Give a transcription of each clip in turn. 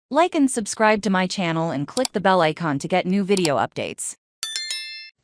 Like and subscribe to my channel and click the bell icon to get new video updates.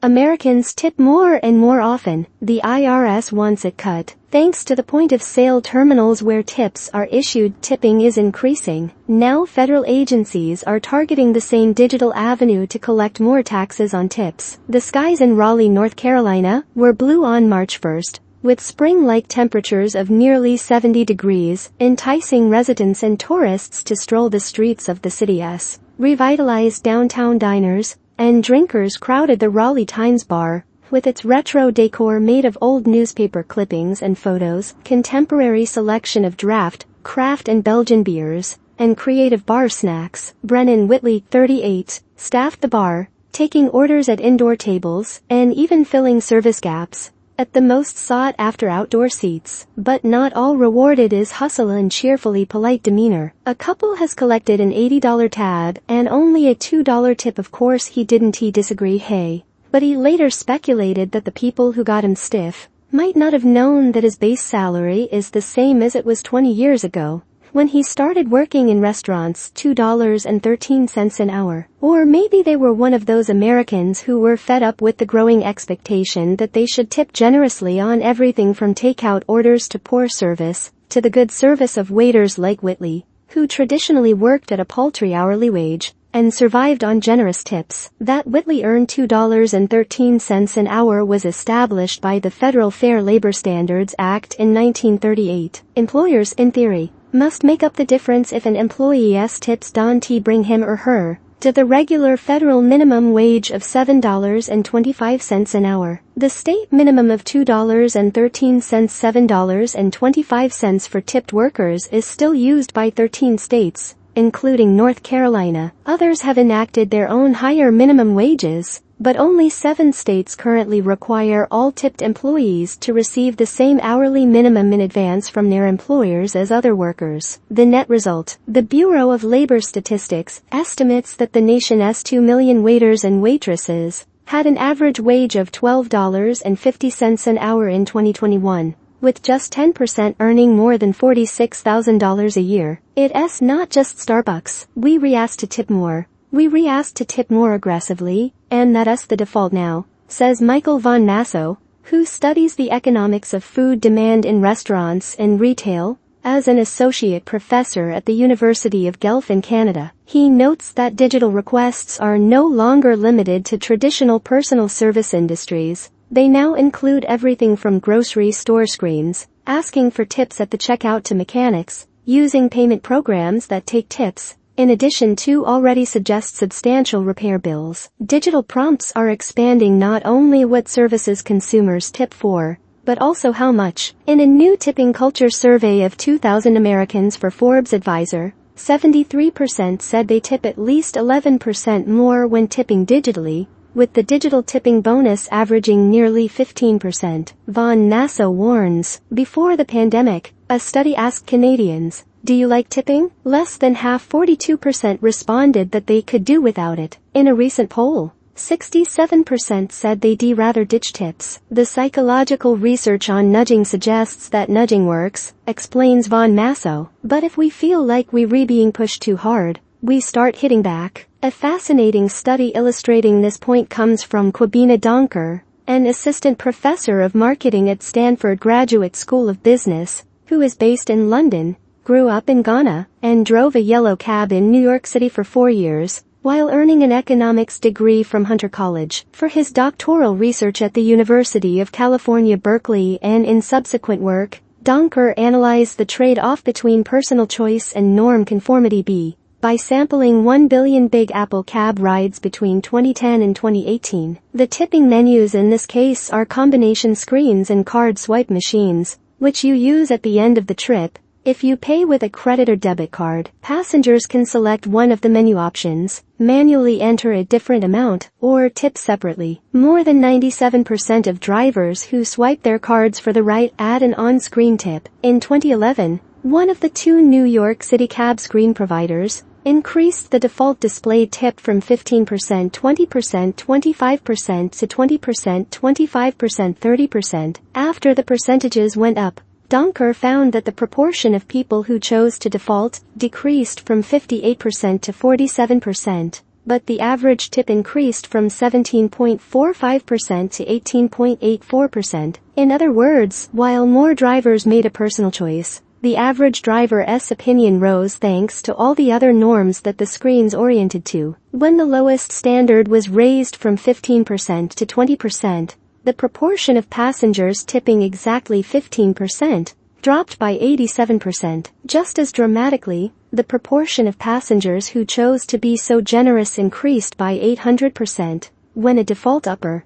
Americans tip more and more often. The IRS wants it cut. Thanks to the point-of-sale terminals where tips are issued, tipping is increasing. Now federal agencies are targeting the same digital avenue to collect more taxes on tips. The skies in Raleigh, North Carolina, were blue on March 1st, with spring-like temperatures of nearly 70 degrees, enticing residents and tourists to stroll the streets of the city's revitalized downtown diners, and drinkers crowded the Raleigh Times Bar, with its retro decor made of old newspaper clippings and photos, contemporary selection of draft, craft and Belgian beers, and creative bar snacks. Brennan Whitley, 38, staffed the bar, taking orders at indoor tables, and even filling service gaps at the most sought-after outdoor seats. But not all rewarded is hustle and cheerfully polite demeanor. A couple has collected an $80 tab and only a $2 tip. Of course he disagree, hey. But he later speculated that the people who got him stiff might not have known that his base salary is the same as it was 20 years ago, when he started working in restaurants, $2.13 an hour. Or maybe they were one of those Americans who were fed up with the growing expectation that they should tip generously on everything from takeout orders to poor service, to the good service of waiters like Whitley, who traditionally worked at a paltry hourly wage and survived on generous tips. That Whitley earned $2.13 an hour was established by the Federal Fair Labor Standards Act in 1938. Employers, in theory, must make up the difference if an employee's tips don't bring him or her to the regular federal minimum wage of $7.25 an hour. The state minimum of $2.13, $7.25 for tipped workers, is still used by 13 states, including North Carolina. Others have enacted their own higher minimum wages, but only 7 states currently require all tipped employees to receive the same hourly minimum in advance from their employers as other workers. The net result: the Bureau of Labor Statistics estimates that the nation's 2 million waiters and waitresses had an average wage of $12.50 an hour in 2021. With just 10% earning more than $46,000 a year. It's not just Starbucks. We re-asked to tip more. We re-asked to tip more aggressively, and that's the default now, says Michael von Massow, who studies the economics of food demand in restaurants and retail. As an associate professor at the University of Guelph in Canada, he notes that digital requests are no longer limited to traditional personal service industries. They now include everything from grocery store screens, asking for tips at the checkout, to mechanics using payment programs that take tips, in addition to already suggest substantial repair bills. Digital prompts are expanding not only what services consumers tip for, but also how much. In a new tipping culture survey of 2,000 Americans for Forbes Advisor, 73% said they tip at least 11% more when tipping digitally, with the digital tipping bonus averaging nearly 15%. Von Massow warns, before the pandemic, a study asked Canadians, "Do you like tipping?" Less than half, 42%, responded that they could do without it. In a recent poll, 67% said they'd rather ditch tips. The psychological research on nudging suggests that nudging works, explains Von Massow. But if we feel like we're being pushed too hard, we start hitting back. A fascinating study illustrating this point comes from Kwabena Donker, an assistant professor of marketing at Stanford Graduate School of Business, who is based in London, grew up in Ghana, and drove a yellow cab in New York City for 4 years, while earning an economics degree from Hunter College. For his doctoral research at the University of California, Berkeley, and in subsequent work, Donker analyzed the trade-off between personal choice and norm conformity by sampling 1 billion Big Apple cab rides between 2010 and 2018. The tipping menus in this case are combination screens and card swipe machines, which you use at the end of the trip. If you pay with a credit or debit card, passengers can select one of the menu options, manually enter a different amount, or tip separately. More than 97% of drivers who swipe their cards for the ride add an on-screen tip. In 2011, one of the 2 New York City cab screen providers increased the default display tip from 15%, 20%, 25% to 20%, 25%, 30%. After the percentages went up, Donker found that the proportion of people who chose to default decreased from 58% to 47%, but the average tip increased from 17.45% to 18.84%. In other words, while more drivers made a personal choice, the average driver's opinion rose thanks to all the other norms that the screens oriented to. When the lowest standard was raised from 15% to 20%, the proportion of passengers tipping exactly 15% dropped by 87%. Just as dramatically, the proportion of passengers who chose to be so generous increased by 800%. When a default upper